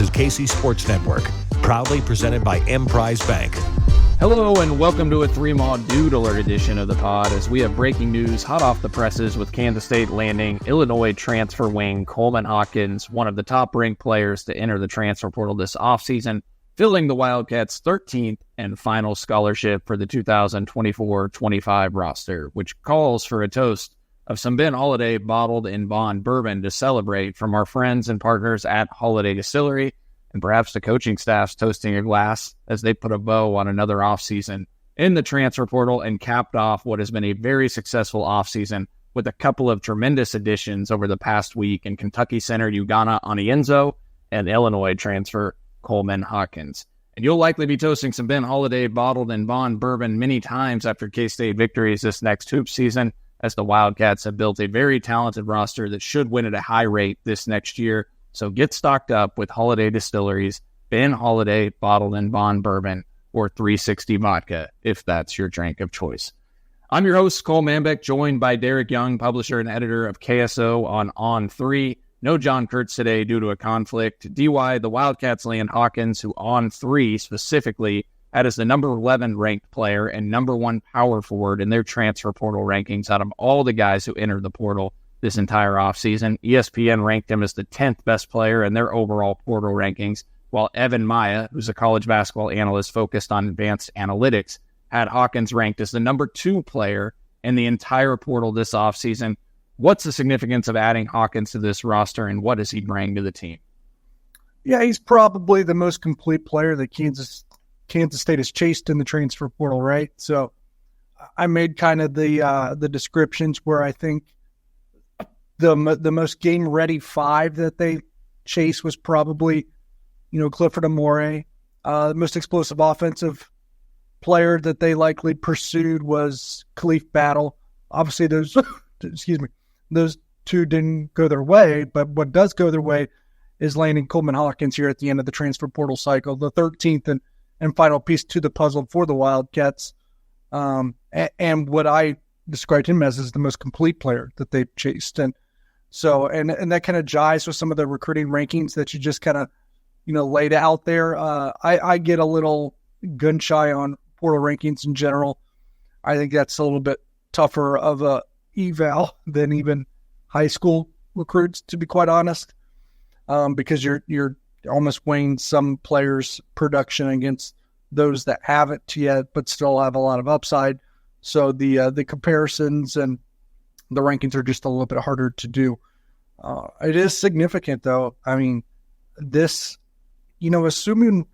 is KC Sports Network, proudly presented by Emprise Bank. Hello and welcome to a 3-Maw Dude Alert edition of the pod as we have breaking news hot off the presses with Kansas State landing Illinois transfer wing Coleman Hawkins, one of the top-ranked players to enter the transfer portal this offseason, filling the Wildcats' 13th and final scholarship for the 2024-25 roster, which calls for a toast of some Ben Holiday bottled in bond bourbon to celebrate from our friends and partners at Holiday Distillery, and perhaps the coaching staff's toasting a glass as they put a bow on another offseason in the transfer portal and capped off what has been a very successful offseason with a couple of tremendous additions over the past week in Kentucky center Ugana Onienzo and Illinois transfer Coleman Hawkins. And you'll likely be toasting some Ben Holiday bottled in bond bourbon many times after K-State victories this next hoop season, as the Wildcats have built a very talented roster that should win at a high rate this next year. So get stocked up with Holiday Distillery's Ben Holiday bottled in bond bourbon or 360 vodka, if that's your drink of choice. I'm your host, Cole Manbeck, joined by Derek Young, publisher and editor of KSO on 3. No John Kurtz today due to a conflict. DY, the Wildcats land Hawkins, who on 3 specifically had as the number 11 ranked player and number 1 power forward in their transfer portal rankings out of all the guys who entered the portal this entire offseason. ESPN ranked him as the 10th best player in their overall portal rankings, while Evan Maya, who's a college basketball analyst focused on advanced analytics, had Hawkins ranked as the number 2 player in the entire portal this offseason. What's the significance of adding Hawkins to this roster, and what does he bring to the team? Yeah, he's probably the most complete player that Kansas State has chased in the transfer portal, right? So I made kind of the descriptions where I think the most game-ready 5 that they chased was probably, Clifford Amore. The most explosive offensive player that they likely pursued was Khalif Battle. Obviously, those two didn't go their way, but what does go their way is landing Coleman Hawkins here at the end of the transfer portal cycle, the 13th and final piece to the puzzle for the Wildcats. And what I described him as is the most complete player that they've chased. And so, and that kind of jives with some of the recruiting rankings that you just kind of, laid out there. I get a little gun shy on portal rankings in general. I think that's a little bit tougher of a eval than even high school recruits, to be quite honest, because you're almost weighing some players' production against those that haven't yet, but still have a lot of upside. So the comparisons and the rankings are just a little bit harder to do. It is significant, though. I mean, this, assuming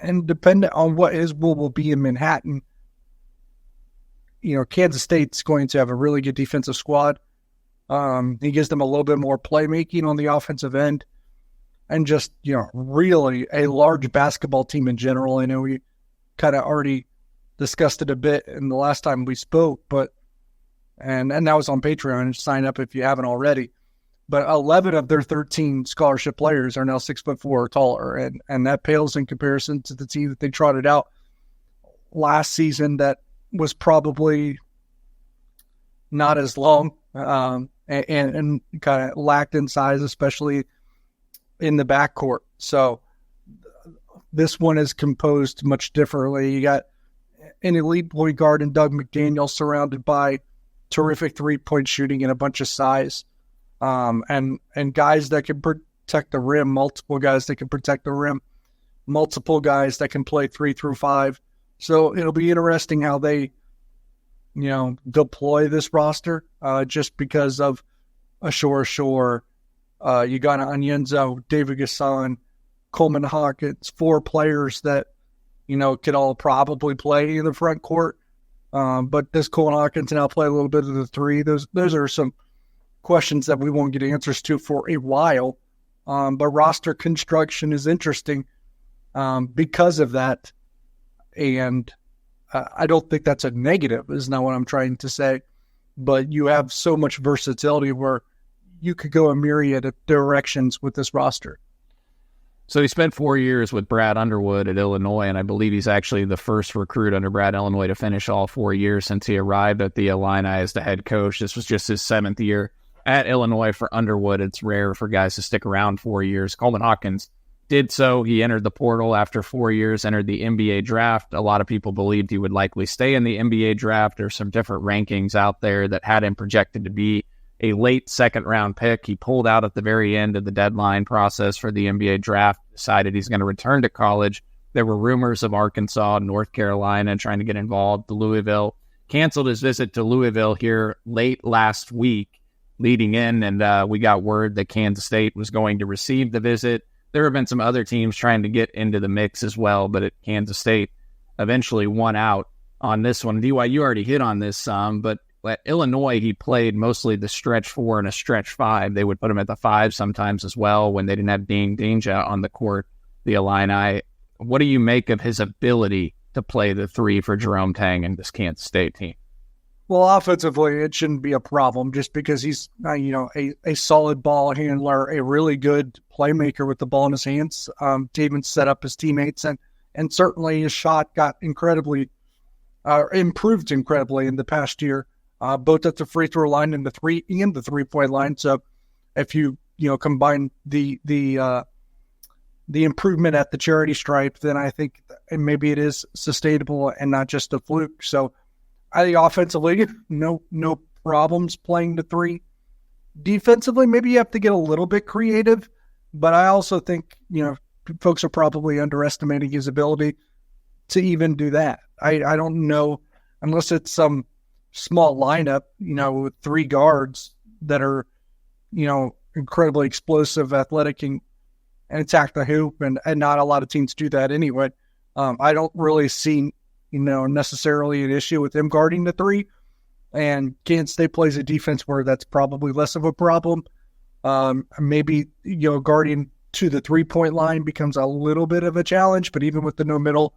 and dependent on what his will be in Manhattan, Kansas State's going to have a really good defensive squad. He gives them a little bit more playmaking on the offensive end and just, really a large basketball team in general. I know we kind of already discussed it a bit in the last time we spoke, but and that was on Patreon. Sign up if you haven't already. But 11 of their 13 scholarship players are now 6'4" or taller, and that pales in comparison to the team that they trotted out last season that was probably not as long and kind of lacked in size, especially in the backcourt. So this one is composed much differently. You got an elite point guard in Doug McDaniel surrounded by terrific three-point shooting and a bunch of size. And guys that can protect the rim, multiple guys that can protect the rim, multiple guys that can play 3 through 5. So it'll be interesting how they, deploy this roster, just because of Ugana Onienzo, David Gasson, Coleman Hawkins, 4 players that, could all probably play in the front court. But does Coleman Hawkins now play a little bit of the 3? Those are some questions that we won't get answers to for a while. But roster construction is interesting because of that. And I don't think that's a negative, is not what I'm trying to say. But you have so much versatility where you could go a myriad of directions with this roster. So he spent 4 years with Brad Underwood at Illinois, and I believe he's actually the first recruit under Brad Illinois to finish all 4 years since he arrived at the Illini as the head coach. This was just his 7th year at Illinois for Underwood. It's rare for guys to stick around 4 years. Coleman Hawkins did so. He entered the portal after 4 years, entered the NBA draft. A lot of people believed he would likely stay in the NBA draft. There's some different rankings out there that had him projected to be a late second-round pick. He pulled out at the very end of the deadline process for the NBA draft, decided he's going to return to college. There were rumors of Arkansas, North Carolina trying to get involved. Louisville canceled his visit to Louisville here late last week leading in, and we got word that Kansas State was going to receive the visit. There have been some other teams trying to get into the mix as well, but Kansas State eventually won out on this one. DY, you already hit on this some, but at Illinois, he played mostly the stretch 4 and a stretch 5. They would put him at the 5 sometimes as well when they didn't have Dean Dainja on the court, the Illini. What do you make of his ability to play the 3 for Jerome Tang and this Kansas State team? Well, offensively, it shouldn't be a problem just because he's, a solid ball handler, a really good playmaker with the ball in his hands to even set up his teammates. And certainly his shot got improved incredibly in the past year, both at the free throw line and the 3-point line. So if you combine the improvement at the charity stripe, then I think maybe it is sustainable and not just a fluke. So I think offensively, no problems playing the 3. Defensively, maybe you have to get a little bit creative, but I also think, folks are probably underestimating his ability to even do that. I don't know, unless it's some small lineup, with 3 guards that are, incredibly explosive, athletic, and attack the hoop, and not a lot of teams do that anyway. I don't really see necessarily an issue with him guarding the 3, and Kansas State plays a defense where that's probably less of a problem. Maybe, guarding to the 3-point line becomes a little bit of a challenge, but even with the no middle,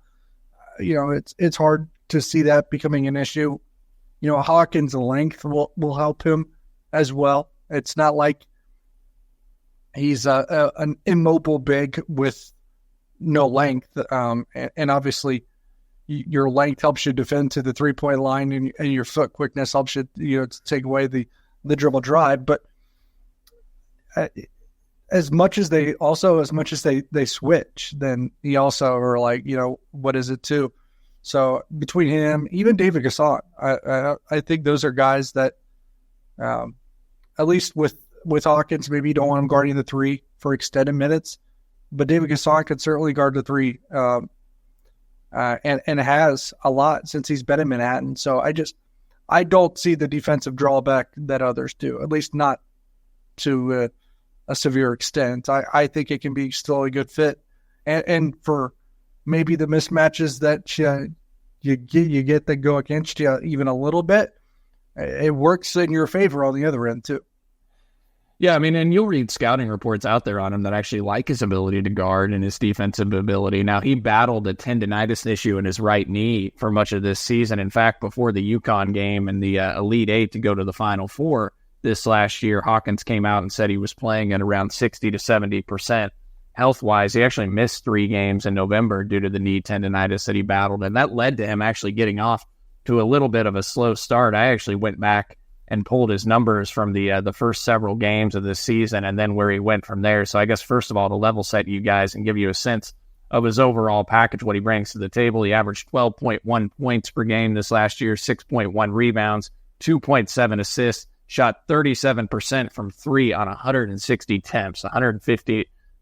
it's hard to see that becoming an issue. Hawkins' length will help him as well. It's not like he's an immobile big with no length, and obviously your length helps you defend to the 3-point line, and your foot quickness helps you, to take away the dribble drive. But as much as they switch, then you also are like, what is it too? So between him, even David Gasson, I think those are guys that, at least with Hawkins, maybe you don't want him guarding the 3 for extended minutes, but David Gasson could certainly guard the 3. And has a lot since he's been in Manhattan. So I don't see the defensive drawback that others do, at least not to a severe extent. I think it can be still a good fit. And for maybe the mismatches that you get that go against you even a little bit, it works in your favor on the other end too. Yeah, and you'll read scouting reports out there on him that actually like his ability to guard and his defensive ability. Now, he battled a tendonitis issue in his right knee for much of this season. In fact, before the UConn game and the Elite Eight to go to the Final Four this last year, Hawkins came out and said he was playing at around 60 to 70% health-wise. He actually missed 3 games in November due to the knee tendonitis that he battled, and that led to him actually getting off to a little bit of a slow start. I actually went back and pulled his numbers from the first several games of this season and then where he went from there. So I guess, first of all, to level set you guys and give you a sense of his overall package, what he brings to the table, he averaged 12.1 points per game this last year, 6.1 rebounds, 2.7 assists, shot 37% from 3 on 160 attempts,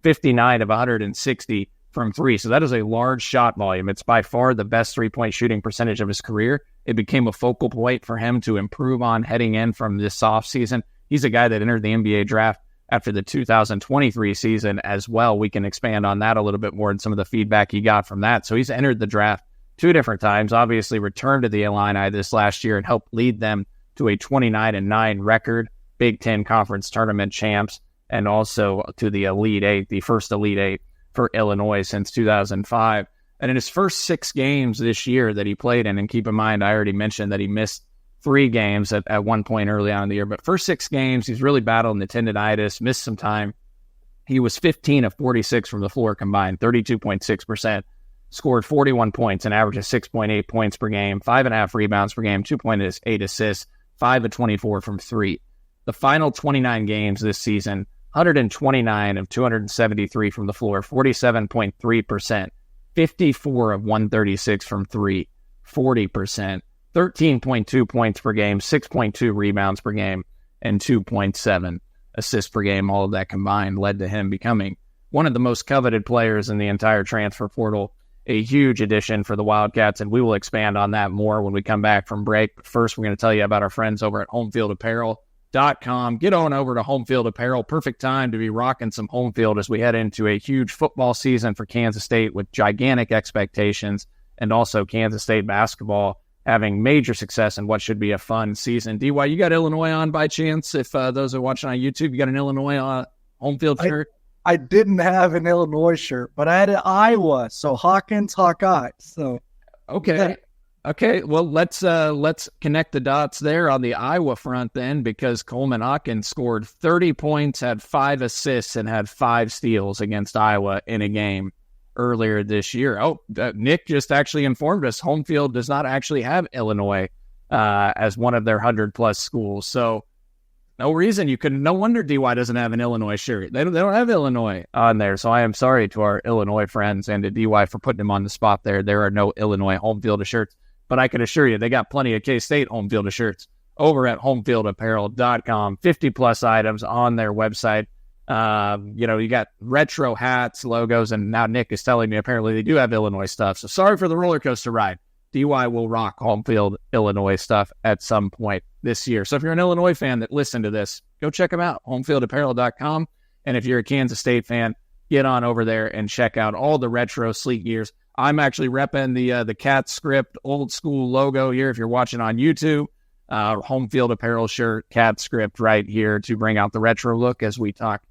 59 of 160 from 3. So that is a large shot volume. It's by far the best 3-point shooting percentage of his career. It became a focal point for him to improve on heading in from this offseason. He's a guy that entered the NBA draft after the 2023 season as well. We can expand on that a little bit more and some of the feedback he got from that. So he's entered the draft 2 different times, obviously returned to the Illini this last year and helped lead them to a 29-9 record, Big Ten Conference Tournament champs, and also to the Elite Eight, the first Elite Eight for Illinois since 2005. And in his first 6 games this year that he played in, and keep in mind, I already mentioned that he missed 3 games at one point early on in the year, but first 6 games, he's really battled the tendonitis, missed some time. He was 15 of 46 from the floor combined, 32.6%, scored 41 points, an average of 6.8 points per game, 5.5 rebounds per game, 2.8 assists, 5 of 24 from 3. The final 29 games this season, 129 of 273 from the floor, 47.3%, 54 of 136 from three, 40%, 13.2 points per game, 6.2 rebounds per game, and 2.7 assists per game. All of that combined led to him becoming one of the most coveted players in the entire transfer portal. A huge addition for the Wildcats, and we will expand on that more when we come back from break. But first, we're going to tell you about our friends over at homefieldapparel.com. Get on over to Homefield Apparel. Perfect time to be rocking some home field as we head into a huge football season for Kansas State with gigantic expectations, and also Kansas State basketball having major success in what should be a fun season. DY, you got Illinois on by chance? If those are watching on YouTube, you got an Illinois home field shirt? I didn't have an Illinois shirt, but I had an Iowa, so Hawkins, Hawkeye. So okay. Well, let's connect the dots there on the Iowa front then, because Coleman Hawkins scored 30 points, had 5 assists, and had 5 steals against Iowa in a game earlier this year. Nick just actually informed us home field does not actually have Illinois as one of their 100+ schools. So no reason you couldn't. No wonder DY doesn't have an Illinois shirt. They don't have Illinois on there. So I am sorry to our Illinois friends and to DY for putting him on the spot there. There are no Illinois home field shirts, but I can assure you they got plenty of K-State home field shirts over at homefieldapparel.com. 50+ items on their website. You got retro hats, logos, and now Nick is telling me apparently they do have Illinois stuff. So sorry for the roller coaster ride. DY will rock home field Illinois stuff at some point this year. So if you're an Illinois fan that listened to this, go check them out, homefieldapparel.com. And if you're a Kansas State fan, get on over there and check out all the retro sleek gears. I'm actually repping the Cat Script old school logo here. If you're watching on YouTube, home field apparel shirt, Cat Script right here to bring out the retro look as we talk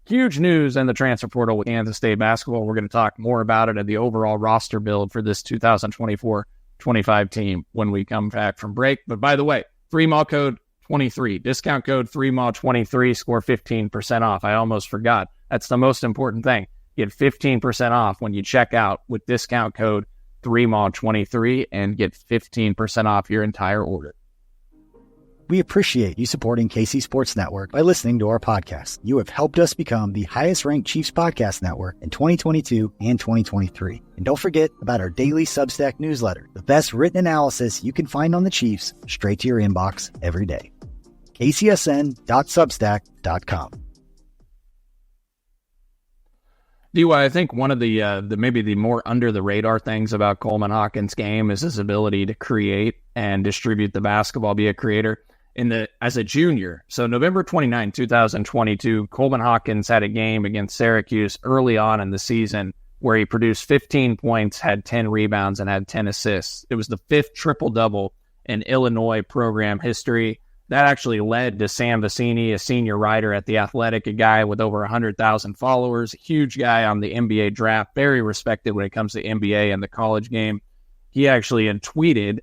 huge news in the transfer portal with Kansas State basketball. We're going to talk more about it and the overall roster build for this 2024-25 team when we come back from break. But by the way, 3MAW code 23, discount code 3MAW 23, score 15% off. I almost forgot. That's the most important thing. Get 15% off when you check out with discount code 3MAW 23 and get 15% off your entire order. We appreciate you supporting KC Sports Network by listening to our podcast. You have helped us become the highest-ranked Chiefs podcast network in 2022 and 2023. And don't forget about our daily Substack newsletter, the best written analysis you can find on the Chiefs straight to your inbox every day. kcsn.substack.com. DY, I think one of the maybe the more under the radar things about Coleman Hawkins' game is his ability to create and distribute the basketball, be a creator. As a junior, so November 29, 2022, Coleman Hawkins had a game against Syracuse early on in the season where he produced 15 points, had 10 rebounds, and had 10 assists. It was the 5th triple-double in Illinois program history. That actually led to Sam Vecini, a senior writer at The Athletic, a guy with over 100,000 followers, a huge guy on the NBA draft, very respected when it comes to NBA and the college game. He actually had tweeted,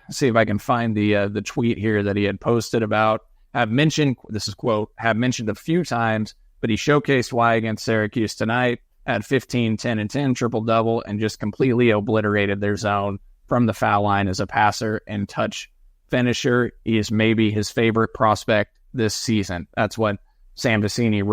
see if I can find the tweet here that he had posted about, have mentioned a few times, but he showcased why against Syracuse tonight, had 15, 10, and 10 triple-double, and just completely obliterated their zone from the foul line as a passer and touch finisher. He is maybe his favorite prospect this season. That's what Sam Vecini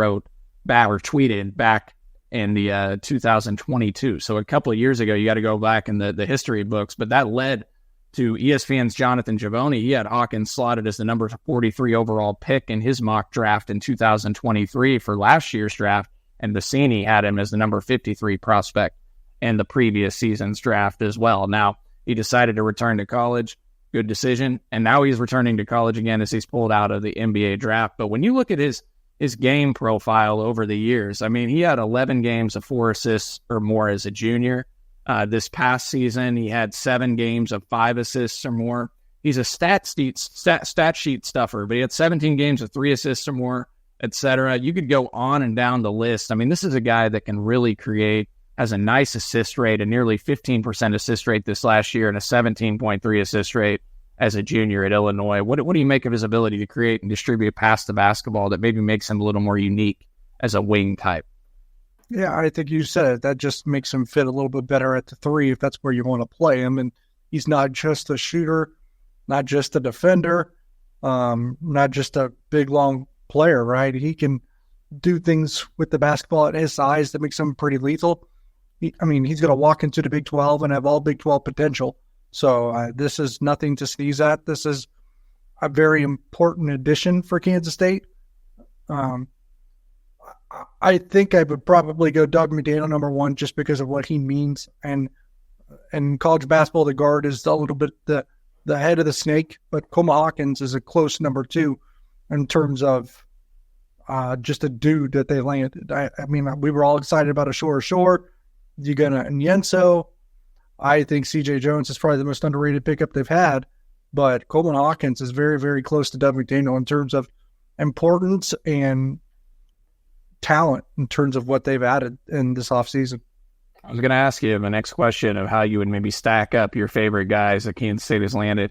tweeted back in the 2022. So a couple of years ago, you got to go back in the history books, but that led to ESPN's Jonathan Givony. He had Hawkins slotted as the number 43 overall pick in his mock draft in 2023 for last year's draft, and Vecini had him as the number 53 prospect in the previous season's draft as well. Now, he decided to return to college. Good decision. And now he's returning to college again as he's pulled out of the NBA draft. But when you look at his game profile over the years, I mean, he had 11 games of 4 assists or more as a junior. This past season, he had 7 games of 5 assists or more. He's a stat sheet stuffer, but he had 17 games of 3 assists or more, etc. You could go on and down the list. I mean, this is a guy that can really create, has a nice assist rate, a nearly 15% assist rate this last year, and a 17.3 assist rate as a junior at Illinois. What do you make of his ability to create and distribute past the basketball that maybe makes him a little more unique as a wing type? Yeah, I think you said it. That just makes him fit a little bit better at the 3 if that's where you want to play him. And he's not just a shooter, not just a defender, not just a big, long player, right? He can do things with the basketball at his size that makes him pretty lethal. He's going to walk into the Big 12 and have all Big 12 potential. So this is nothing to sneeze at. This is a very important addition for Kansas State. I think I would probably go Doug McDaniel number one just because of what he means. And in college basketball, the guard is a little bit the head of the snake, but Coleman Hawkins is a close number two in terms of just a dude that they landed. We were all excited about a Shore. Ugonna and Yenso. I think C.J. Jones is probably the most underrated pickup they've had, but Coleman Hawkins is very, very close to Doug McDaniel in terms of importance and talent in terms of what they've added in this offseason. I was going to ask you the next question of how you would maybe stack up your favorite guys that Kansas State has landed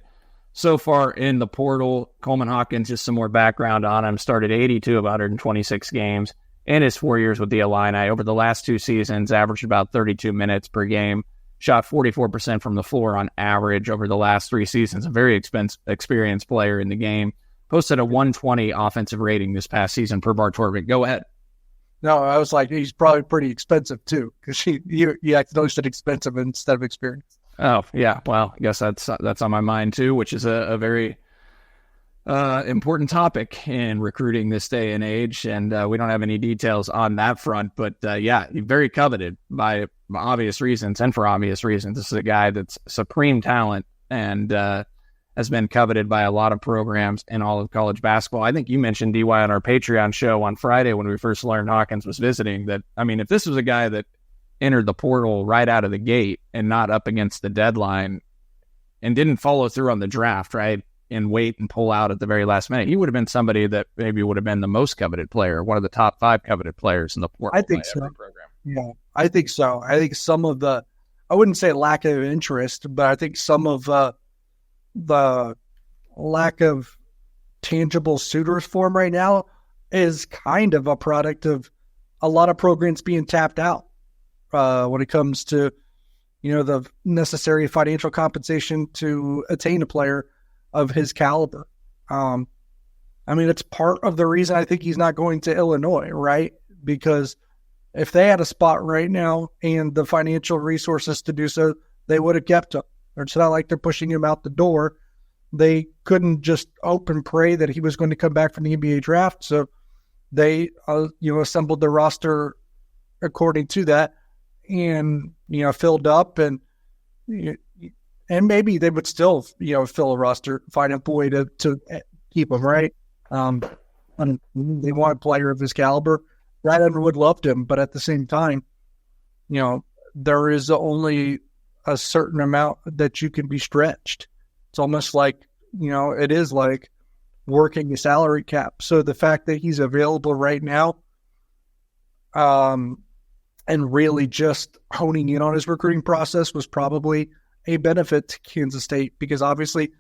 so far in the portal. Coleman Hawkins, just some more background on him, started 82 of 126 games in his 4 years with the Illini. Over the last 2 seasons, averaged about 32 minutes per game, shot 44% from the floor on average over the last 3 seasons. A very experienced player in the game. Posted a 120 offensive rating this past season per Bart Torvik. Go ahead. No, I was like, he's probably pretty expensive too, because you accidentally said expensive instead of experience. Oh, yeah. Well, I guess that's on my mind too, which is a very important topic in recruiting this day and age, and we don't have any details on that front. But very coveted by obvious reasons, and for obvious reasons. This is a guy that's supreme talent and has been coveted by a lot of programs in all of college basketball. I think you mentioned DY on our Patreon show on Friday when we first learned Hawkins was visiting. That if this was a guy that entered the portal right out of the gate and not up against the deadline and didn't follow through on the draft, right? And wait and pull out at the very last minute, he would have been somebody that maybe would have been the most coveted player, one of the top 5 coveted players in the portal. I think so. Yeah, I think so. I think some of the, I wouldn't say lack of interest, but I think some of the lack of tangible suitors for him right now is kind of a product of a lot of programs being tapped out when it comes to, the necessary financial compensation to attain a player of his caliber. It's part of the reason I think he's not going to Illinois, right? Because if they had a spot right now and the financial resources to do so, they would have kept him. It's not like they're pushing him out the door. They couldn't just hope and pray that he was going to come back from the NBA draft. So they, assembled the roster according to that and, filled up and maybe they would still, fill a roster, find a way to keep him, right? And they want a player of his caliber. Brad Underwood loved him, but at the same time, there is only a certain amount that you can be stretched. It's almost like, it is like working a salary cap. So the fact that he's available right now, and really just honing in on his recruiting process was probably a benefit to Kansas State, because obviously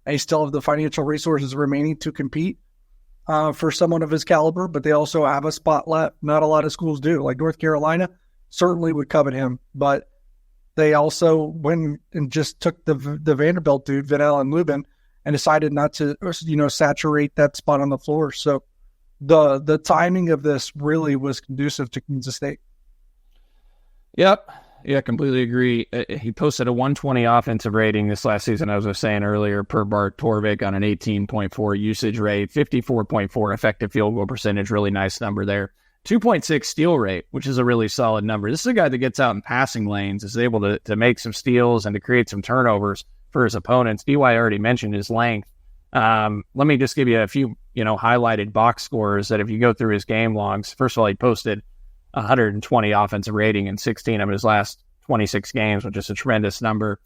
they still have the financial resources remaining to compete for someone of his caliber, but they also have a spot left. Not a lot of schools do. Like North Carolina certainly would covet him, but they also went and just took the Vanderbilt dude, Van Allen Lubin, and decided not to, saturate that spot on the floor. So the timing of this really was conducive to Kansas State. Yep. Yeah, completely agree. He posted a 120 offensive rating this last season, as I was saying earlier, per Bart Torvik on an 18.4 usage rate, 54.4 effective field goal percentage, really nice number there. 2.6 steal rate, which is a really solid number. This is a guy that gets out in passing lanes, is able to make some steals and to create some turnovers for his opponents. DY already mentioned his length. Let me just give you a few, highlighted box scores that if you go through his game logs, first of all, he posted 120 offensive rating in 16 of his last 26 games, which is a tremendous number.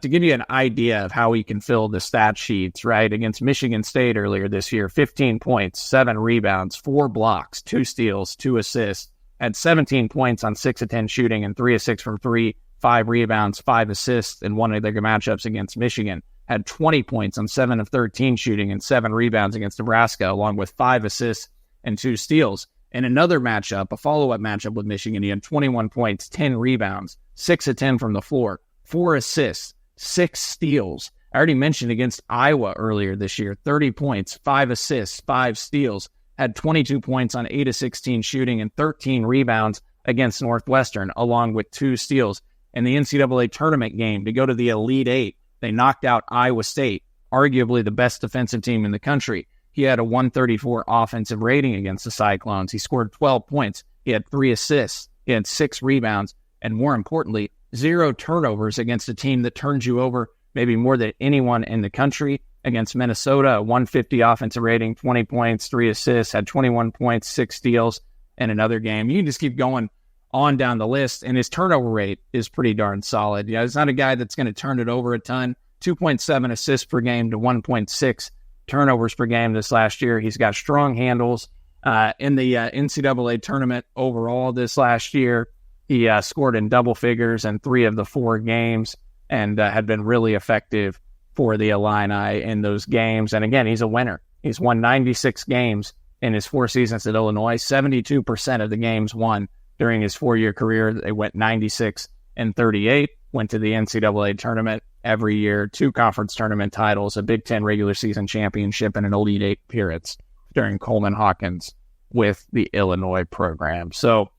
To give you an idea of how he can fill the stat sheets, right? Against Michigan State earlier this year, 15 points, 7 rebounds, 4 blocks, 2 steals, 2 assists, had 17 points on 6 of 10 shooting and 3 of 6 from 3, 5 rebounds, 5 assists in one of their matchups against Michigan. Had 20 points on 7 of 13 shooting and 7 rebounds against Nebraska, along with 5 assists and 2 steals. In another matchup, a follow-up matchup with Michigan, he had 21 points, 10 rebounds, 6 of 10 from the floor, 4 assists, 6 steals. I already mentioned against Iowa earlier this year, 30 points, 5 assists, 5 steals. had 22 points on 8 of 16 shooting and 13 rebounds against Northwestern, along with 2 steals. In the NCAA tournament game to go to the Elite Eight, they knocked out Iowa State, arguably the best defensive team in the country. He had a 134 offensive rating against the Cyclones. He scored 12 points. He had 3 assists. He had 6 rebounds. And more importantly, 0 turnovers against a team that turns you over maybe more than anyone in the country. Against Minnesota, a 150 offensive rating, 20 points, 3 assists, had 21 points, 6 steals in another game. You can just keep going on down the list, and his turnover rate is pretty darn solid. Yeah, he's not a guy that's going to turn it over a ton. 2.7 assists per game to 1.6 turnovers per game this last year. He's got strong handles. In the NCAA tournament overall this last year, he scored in double figures in 3 of the 4 games and had been really effective for the Illini in those games. And again, he's a winner. He's won 96 games in his 4 seasons at Illinois. 72% of the games won during his 4-year career. They went 96 and 38, went to the NCAA tournament every year, 2 conference tournament titles, a Big Ten regular season championship, and an Elite Eight appearance during Coleman Hawkins with the Illinois program. So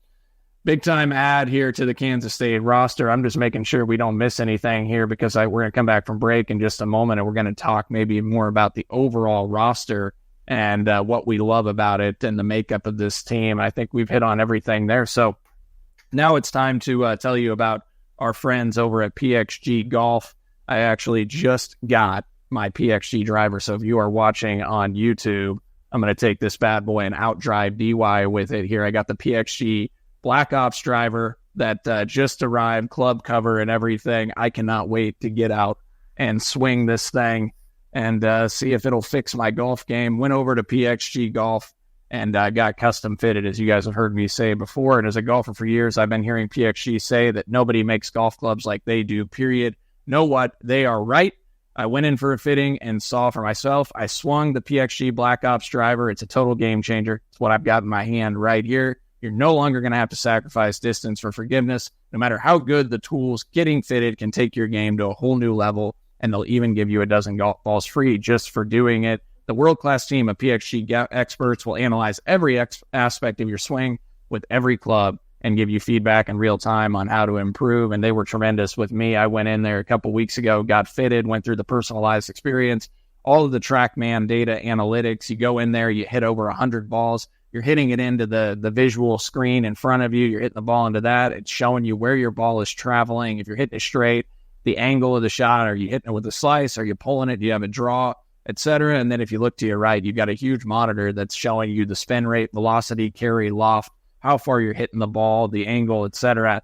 big time add here to the Kansas State roster. I'm just making sure we don't miss anything here because we're going to come back from break in just a moment, and we're going to talk maybe more about the overall roster and what we love about it and the makeup of this team. I think we've hit on everything there. So now it's time to tell you about our friends over at PXG Golf. I actually just got my PXG driver. So if you are watching on YouTube, I'm going to take this bad boy and outdrive DY with it here. I got the PXG Black Ops driver that just arrived, club cover and everything. I cannot wait to get out and swing this thing and see if it'll fix my golf game. Went over to PXG Golf and got custom fitted, as you guys have heard me say before. And as a golfer for years, I've been hearing PXG say that nobody makes golf clubs like they do, period. Know what? They are right. I went in for a fitting and saw for myself. I swung the PXG Black Ops driver. It's a total game changer. It's what I've got in my hand right here. You're no longer going to have to sacrifice distance for forgiveness. No matter how good the tools, getting fitted can take your game to a whole new level, and they'll even give you a dozen golf balls free just for doing it. The world-class team of PXG experts will analyze every aspect of your swing with every club and give you feedback in real time on how to improve, and they were tremendous with me. I went in there a couple weeks ago, got fitted, went through the personalized experience, all of the TrackMan data analytics. You go in there, you hit over 100 balls. You're hitting it into the visual screen in front of you. You're hitting the ball into that. It's showing you where your ball is traveling. If you're hitting it straight, the angle of the shot, are you hitting it with a slice? Are you pulling it? Do you have a draw, etc.? And then if you look to your right, you've got a huge monitor that's showing you the spin rate, velocity, carry, loft, how far you're hitting the ball, the angle, etc.,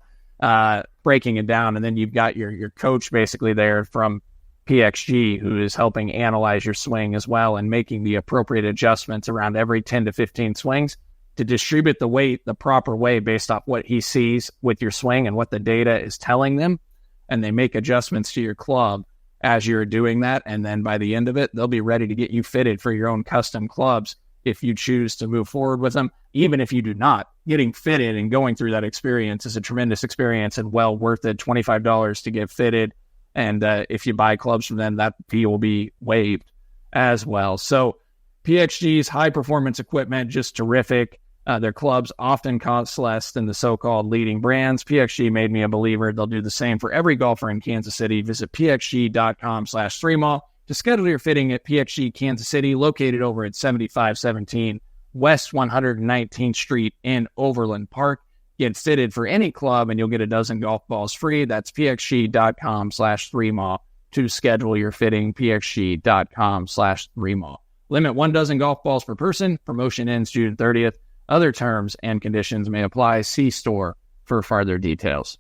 breaking it down. And then you've got your coach basically there from PXG who is helping analyze your swing as well and making the appropriate adjustments around every 10 to 15 swings to distribute the weight the proper way based off what he sees with your swing and what the data is telling them. And they make adjustments to your club as you're doing that. And then by the end of it, they'll be ready to get you fitted for your own custom clubs if you choose to move forward with them. Even if you do not, getting fitted and going through that experience is a tremendous experience and well worth it. $25 to get fitted. And if you buy clubs from them, that fee will be waived as well. So PXG's high-performance equipment, just terrific. Their clubs often cost less than the so-called leading brands. PXG made me a believer. They'll do the same for every golfer in Kansas City. Visit pxg.com/3mall to schedule your fitting at PXG Kansas City, located over at 7517 West 119th Street in Overland Park. Get fitted for any club and you'll get a dozen golf balls free. That's pxg.com/3mall to schedule your fitting. pxg.com/3mall. Limit 1 dozen golf balls per person. Promotion ends June 30th. Other terms and conditions may apply. See store for further details.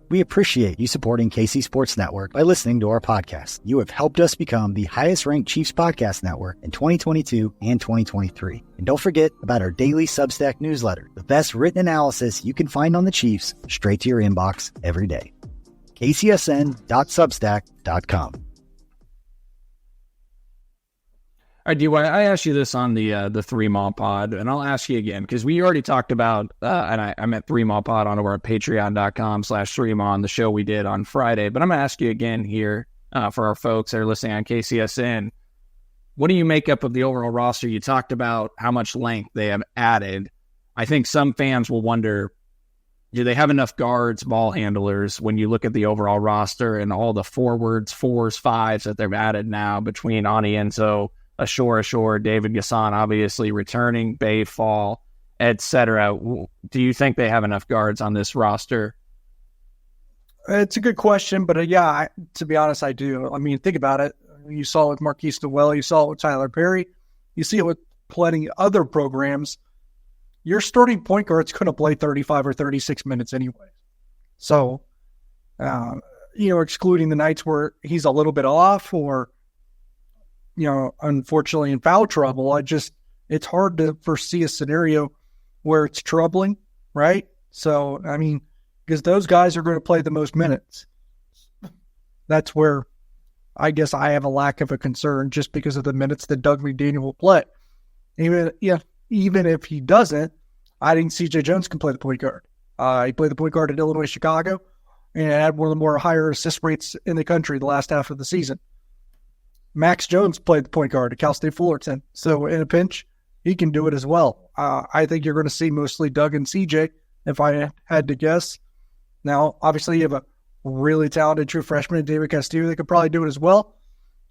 We appreciate you supporting KC Sports Network by listening to our podcast. You have helped us become the highest-ranked Chiefs podcast network in 2022 and 2023. And don't forget about our daily Substack newsletter, the best written analysis you can find on the Chiefs straight to your inbox every day. kcsn.substack.com. All right, DY, I asked you this on the 3 Mall Pod, and I'll ask you again, because we already talked about, and I meant 3 Mall Pod on our patreon.com/3mall on the show we did on Friday, but I'm going to ask you again here for our folks that are listening on KCSN. What do you make up of the overall roster? You talked about how much length they have added. I think some fans will wonder, do they have enough guards, ball handlers, when you look at the overall roster and all the forwards, 4s, 5s that they've added now between Anienzo, Ashore, David Gasson, obviously returning, Bay Fall, etc. Do you think they have enough guards on this roster? It's a good question, but to be honest, I do. I mean, think about it. You saw it with Marquise Noel. You saw it with Tyler Perry. You see it with plenty other programs. Your starting point guard's going to play 35 or 36 minutes anyway. So, excluding the nights where he's a little bit off or, unfortunately in foul trouble, it's hard to foresee a scenario where it's troubling, right? So, I mean, because those guys are going to play the most minutes. That's where I guess I have a lack of a concern just because of the minutes that Doug McDaniel will play. Even if he doesn't, I think C.J. Jones can play the point guard. He played the point guard at Illinois Chicago and had one of the more higher assist rates in the country the last half of the season. Max Jones played the point guard at Cal State Fullerton. So in a pinch, he can do it as well. I think you're going to see mostly Doug and C.J. if I had to guess. Now, obviously, you have a really talented true freshman, David Castillo, that could probably do it as well.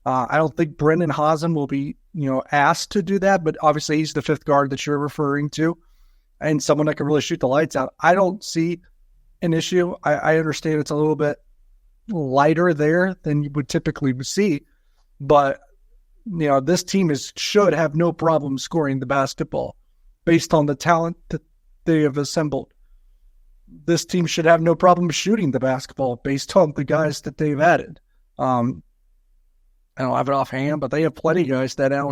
I don't think Brendan Hazen will be, asked to do that, but obviously he's the fifth guard that you're referring to and someone that can really shoot the lights out. I don't see an issue. I understand it's a little bit lighter there than you would typically see, but, this team should have no problem scoring the basketball based on the talent that they have assembled. This team should have no problem shooting the basketball based on the guys that they've added. I don't have it offhand, but they have plenty of guys that now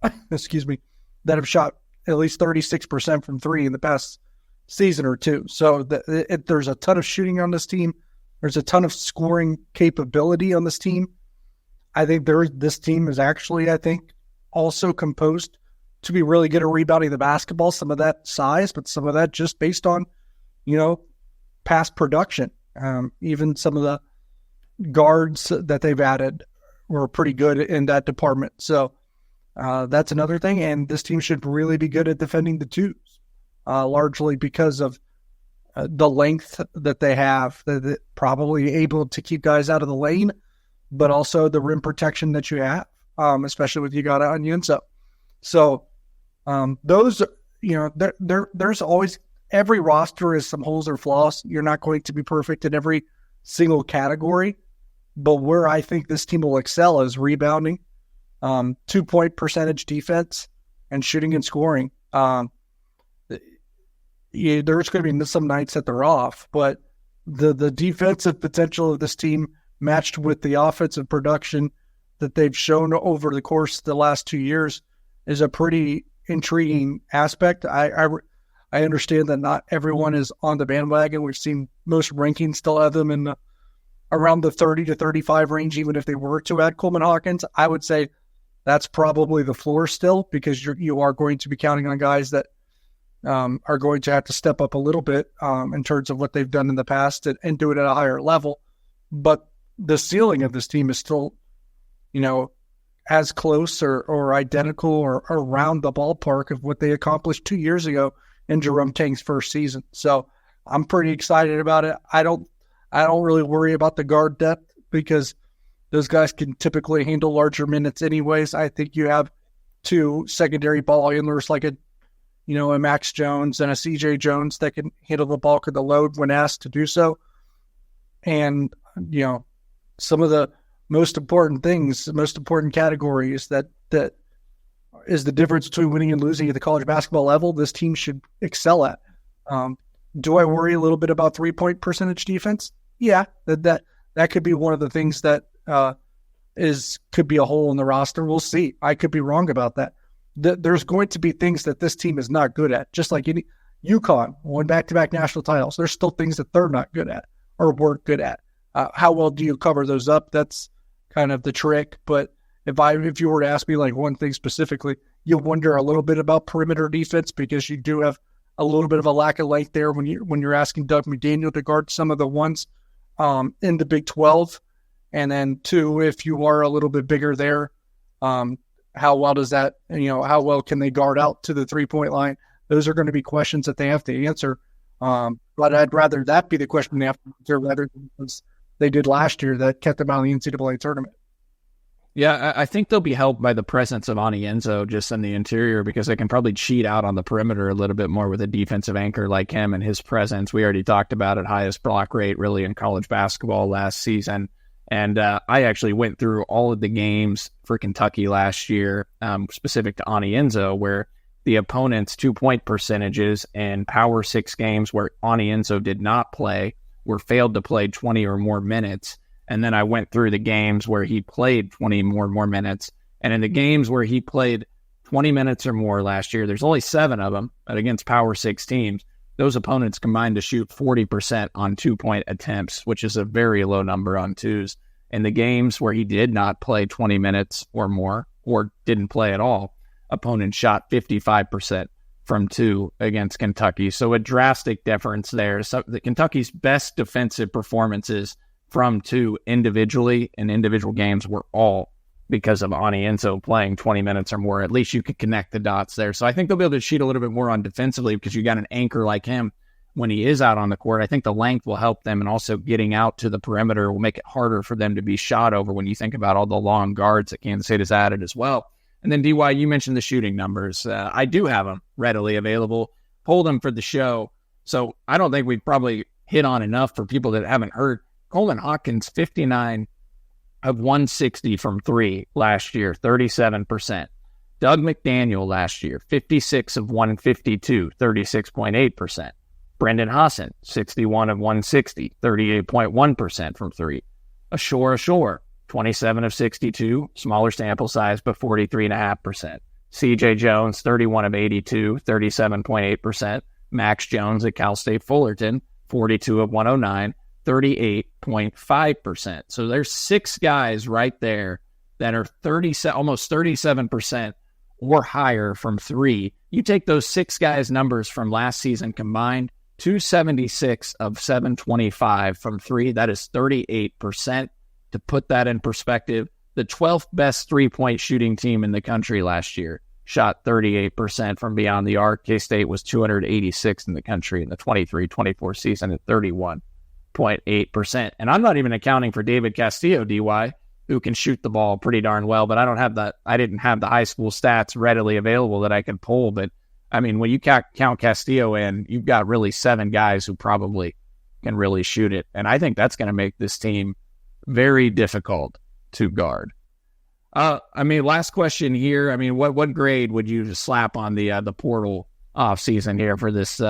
that have shot at least 36% from three in the past season or two. So there's a ton of shooting on this team. There's a ton of scoring capability on this team. I think this team is actually, also composed to be really good at rebounding the basketball. Some of that size, but some of that just based on, past production. Even some of the guards that they've added were pretty good in that department. So that's another thing. And this team should really be good at defending the twos, largely because of the length that they have, that probably able to keep guys out of the lane, but also the rim protection that you have, especially with you got Anienzo. So those, there's always, every roster has some holes or flaws. You're not going to be perfect in every single category, but where I think this team will excel is rebounding, 2-point percentage defense, and shooting and scoring. There's going to be some nights that they're off, but the defensive potential of this team matched with the offensive production that they've shown over the course of the last 2 years is a pretty intriguing aspect. I understand that not everyone is on the bandwagon. We've seen most rankings still have them in around the 30 to 35 range, even if they were to add Coleman Hawkins. I would say that's probably the floor still, because you are going to be counting on guys that are going to have to step up a little bit in terms of what they've done in the past and do it at a higher level. But the ceiling of this team is still, as close or identical or around the ballpark of what they accomplished 2 years ago in Jerome Tang's first season. So I'm pretty excited about it. I don't really worry about the guard depth because those guys can typically handle larger minutes anyways. I think you have two secondary ball handlers like a Max Jones and a C.J. Jones that can handle the bulk of the load when asked to do so. And, some of the most important categories that is the difference between winning and losing at the college basketball level, this team should excel at. Do I worry a little bit about 3-point percentage defense? Yeah, that could be one of the things that could be a hole in the roster. We'll see. I could be wrong about that. There's going to be things that this team is not good at, just like any UConn won back-to-back national titles. There's still things that they're not good at or weren't good at. How well do you cover those up? That's kind of the trick. But if you were to ask me like one thing specifically, you wonder a little bit about perimeter defense because you do have a little bit of a lack of length there when you're asking Doug McDaniel to guard some of the ones in the Big 12. And then two, if you are a little bit bigger there, how how well does that, how well can they guard out to the 3-point line? Those are going to be questions that they have to answer. But I'd rather that be the question they have to answer rather than what they did last year that kept them out of the NCAA tournament. Yeah, I think they'll be helped by the presence of Anienzo just in the interior because they can probably cheat out on the perimeter a little bit more with a defensive anchor like him and his presence. We already talked about it, highest block rate really in college basketball last season. And I actually went through all of the games for Kentucky last year, specific to Anienzo, where the opponent's 2-point percentages in Power 6 games where Anienzo did not play were failed to play 20 or more minutes. And then I went through the games where he played 20 more minutes. And in the games where he played 20 minutes or more last year, there's only 7 of them, but against Power 6 teams, those opponents combined to shoot 40% on 2-point attempts, which is a very low number on twos. In the games where he did not play 20 minutes or more, or didn't play at all, opponents shot 55% from 2 against Kentucky. So a drastic difference there. So Kentucky's best defensive performances from 2 individually in individual games were all because of Anienzo playing 20 minutes or more. At least you could connect the dots there. So I think they'll be able to cheat a little bit more on defensively because you got an anchor like him when he is out on the court. I think the length will help them, and also getting out to the perimeter will make it harder for them to be shot over when you think about all the long guards that Kansas State has added as well. And then, DY, you mentioned the shooting numbers. I do have them readily available. Pulled them for the show. So I don't think we've probably hit on enough for people that haven't heard. Coleman Hawkins, 59 of 160 from 3 last year, 37%. Doug McDaniel last year, 56 of 152, 36.8%. Brendan Hassan, 61 of 160, 38.1% from 3. Ashore, 27 of 62, smaller sample size, but 43.5%. CJ Jones, 31 of 82, 37.8%. Max Jones at Cal State Fullerton, 42 of 109, 38.5%. So there's 6 guys right there that are almost 37% or higher from 3. You take those 6 guys' numbers from last season combined, 276 of 725 from 3. That is 38%. To put that in perspective, the 12th best 3-point shooting team in the country last year shot 38% from beyond the arc. K-State was 286 in the country in the 23-24 season at 31.8%. And I'm not even accounting for David Castillo, DY, who can shoot the ball pretty darn well, but I didn't have the high school stats readily available that I could pull. But I mean, when you count Castillo in, you've got really 7 guys who probably can really shoot it. And I think that's going to make this team very difficult to guard. Last question here. I mean, what grade would you slap on the portal off season here for this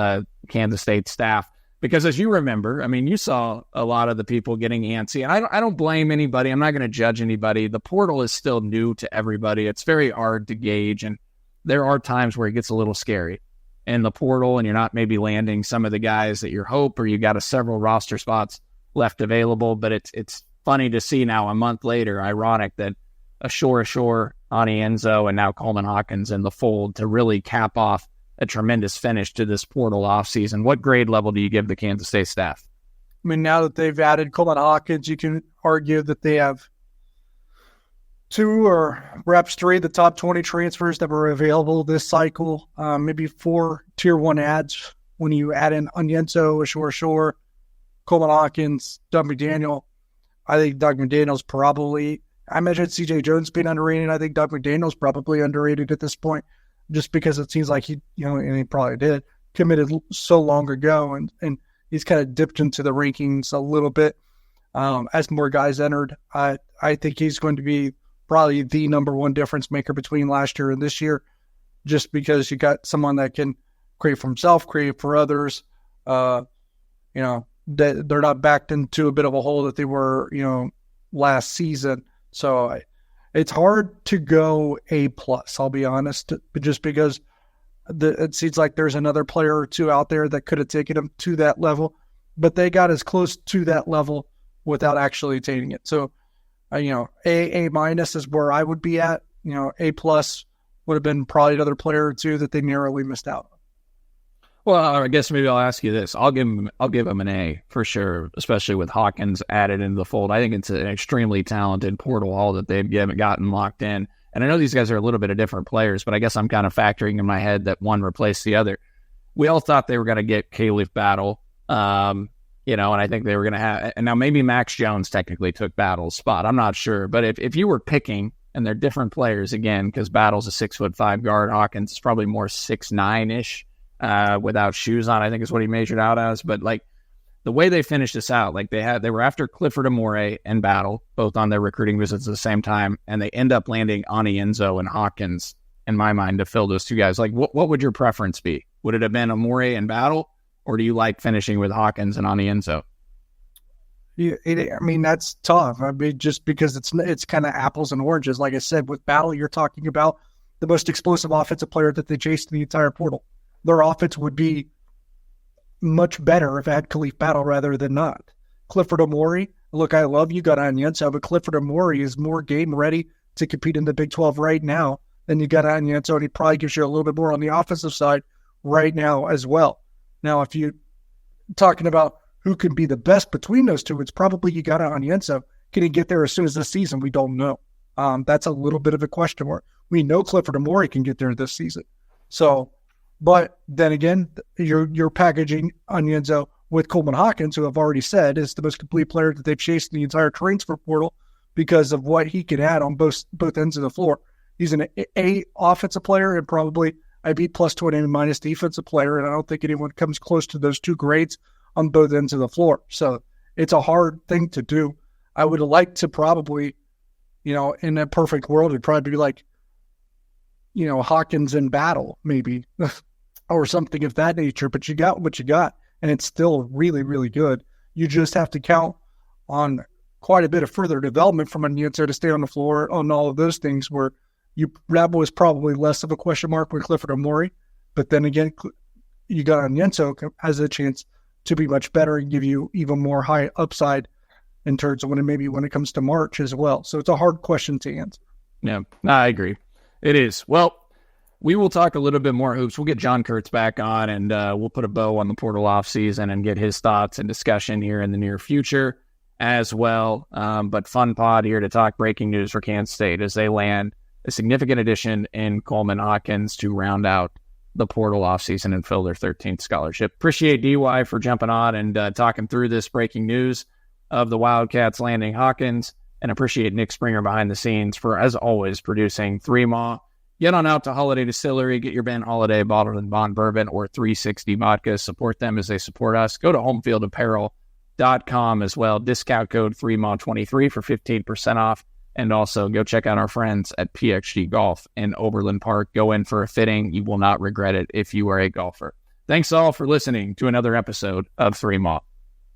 Kansas State staff? Because as you remember, I mean, you saw a lot of the people getting antsy. And I don't blame anybody. I'm not going to judge anybody. The portal is still new to everybody. It's very hard to gauge, and there are times where it gets a little scary in the portal, and you're not maybe landing some of the guys that you hope, or you got several roster spots left available. But it's funny to see now, a month later, ironic that Ashore, Anienzo, and now Coleman Hawkins in the fold to really cap off a tremendous finish to this portal offseason. What grade level do you give the Kansas State staff? I mean, now that they've added Coleman Hawkins, you can argue that they have 2 or perhaps 3 of the top 20 transfers that were available this cycle. Maybe 4 Tier 1 adds when you add in Anienzo, Ashore, Coleman Hawkins, Doug McDaniel. I think Doug McDaniel's probably, I mentioned CJ Jones being underrated. I think Doug McDaniel's probably underrated at this point, just because it seems like he, and he probably did, committed so long ago, and he's kind of dipped into the rankings a little bit as more guys entered. I think he's going to be probably the number 1 difference maker between last year and this year, just because you got someone that can create for himself, create for others. That they're not backed into a bit of a hole that they were, last season. So it's hard to go A+, I'll be honest, but just because it seems like there's another player or 2 out there that could have taken them to that level, but they got as close to that level without actually attaining it. So, A- is where I would be at. A+ would have been probably another player or 2 that they narrowly missed out on. Well, I guess maybe I'll ask you this. I'll give him an A for sure, especially with Hawkins added into the fold. I think it's an extremely talented portal haul that they've gotten locked in. And I know these guys are a little bit of different players, but I guess I'm kind of factoring in my head that one replaced the other. We all thought they were going to get Caleb Battle, and I think they were going to have, and now maybe Max Jones technically took Battle's spot. I'm not sure. But if you were picking, and they're different players again, because Battle's a 6'5" guard, Hawkins is probably more 6'9" without shoes on, I think is what he measured out as. But like the way they finished this out, like they were after Clifford Amore and Battle, both on their recruiting visits at the same time, and they end up landing Anienzo and Hawkins, in my mind, to fill those two guys. Like what would your preference be? Would it have been Amore and Battle, or do you like finishing with Hawkins and Anienzo? Yeah, that's tough. I mean, just because it's kind of apples and oranges. Like I said, with Battle, you're talking about the most explosive offensive player that they chased in the entire portal. Their offense would be much better if it had Khalif Battle rather than not. Clifford Amore, look, I love you, got Anienzo, but Clifford Amore is more game ready to compete in the Big 12 right now than you got Anienzo, and he probably gives you a little bit more on the offensive side right now as well. Now, if you're talking about who could be the best between those two, it's probably you got Anienzo. Can he get there as soon as this season? We don't know. That's a little bit of a question mark. We know Clifford Amore can get there this season. So, but then again, you're packaging Anienzo with Coleman Hawkins, who I've already said is the most complete player that they've chased in the entire transfer portal because of what he can add on both ends of the floor. He's an A offensive player and probably a B plus to an A minus defensive player, and I don't think anyone comes close to those two grades on both ends of the floor. So it's a hard thing to do. I would like to probably, in a perfect world, it'd probably be like, Hawkins and Battle maybe or something of that nature, but you got what you got, and it's still really, really good. You just have to count on quite a bit of further development from Anienzo to stay on the floor on all of those things where that was probably less of a question mark with Clifford Amore, but then again, you got Anienzo has a chance to be much better and give you even more high upside in terms of when it comes to March as well. So it's a hard question to answer. Yeah, I agree. It is. Well, we will talk a little bit more hoops. We'll get John Kurtz back on, and we'll put a bow on the portal off season and get his thoughts and discussion here in the near future as well. But fun pod here to talk breaking news for Kansas State as they land a significant addition in Coleman Hawkins to round out the portal offseason and fill their 13th scholarship. Appreciate DY for jumping on and talking through this breaking news of the Wildcats landing Hawkins, and appreciate Nick Springer behind the scenes for, as always, producing 3MAW. Get on out to Holiday Distillery, get your Ben Holiday bottled in bond bourbon or 360 vodka. Support them as they support us. Go to homefieldapparel.com as well. Discount code 3MAW23 for 15% off. And also go check out our friends at PXG Golf in Oberlin Park. Go in for a fitting. You will not regret it if you are a golfer. Thanks all for listening to another episode of 3MAW.